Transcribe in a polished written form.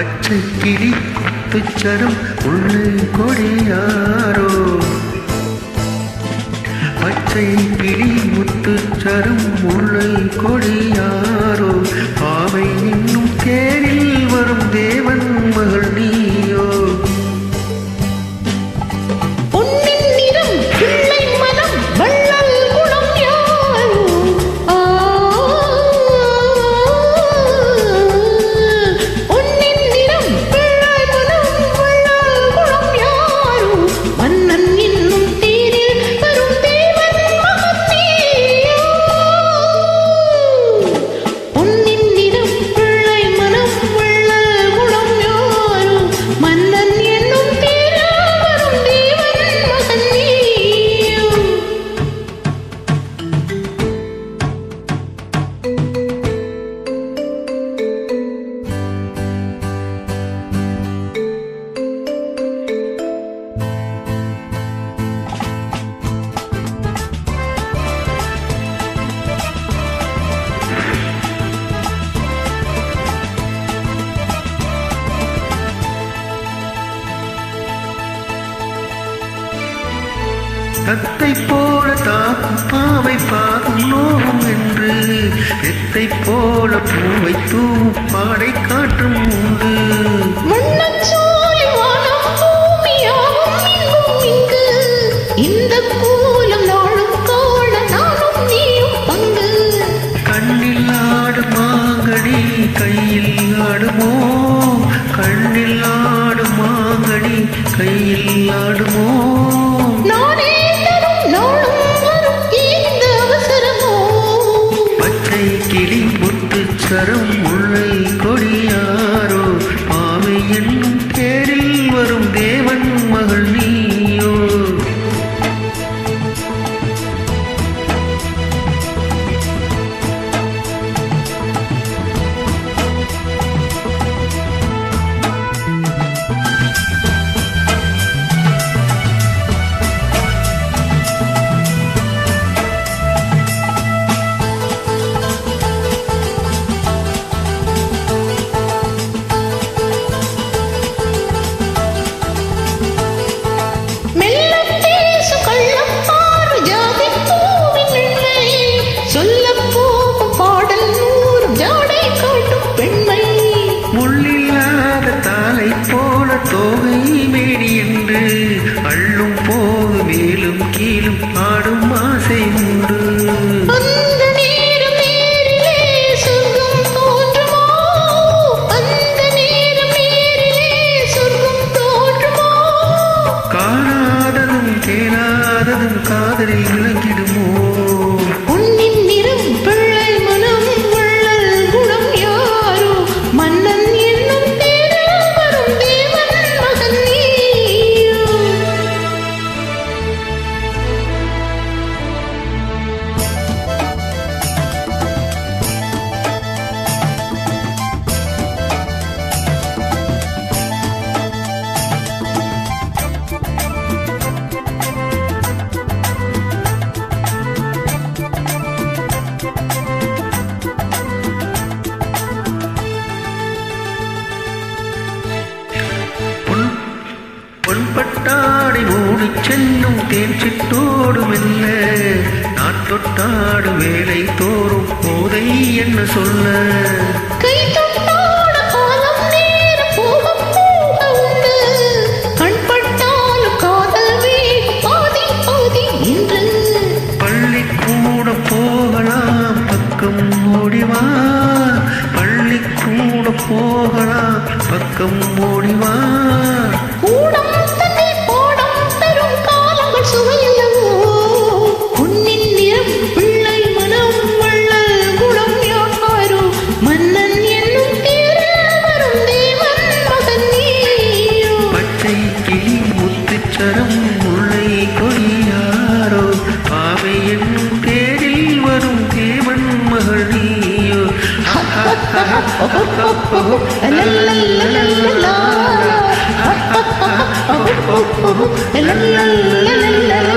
பச்சை கிளி முத்துச்சரம் உள்ளே கொடியாரோ பச்சை கிளி முத்துச்சரம் உள்ளே கொடியாரோ பாவை இன்னும் தேரில் வரும் தேவன் மகள் நீயோ தத்தை போல தாக்கும் பாவை பாகும் நோகும் என்று எத்தை போல பூவை தூவும் பாடை காற்றும் உண்டு கண்ணில் ஆடு மாங்கடி கையில் ஆடுமோ கண்ணில் ஆடு மாங்கடி கையில் ஆடுமோ கிளி முத்துச்சரம் முல்லை கொடியாரோ பாவை என்னும் பேரில் வரும் தேவன் மகள் நீயோ தோகை மேடி என்று அள்ளும் போது மேலும் கீழும் ஆடும் ஆசை உண்டு காணாததும் கேளாததும் காதலில் விளங்கிடுமோ பொன்பட்டாடை மூடி செல்லும் தேன் சிட்டோடு மெல்ல நான் தொட்டாடு வேலை தோறும் போதை என்ன சொல்ல பள்ளிக்கூட போகலாம் பக்கம் ஓடிவா பள்ளிக்கூட போகலாம் பக்கம் ஓடிவா முல்லை கொடியாரோ பாவை என்னும் தேரில் வரும் தேவன் மகள் நீயோ la la la la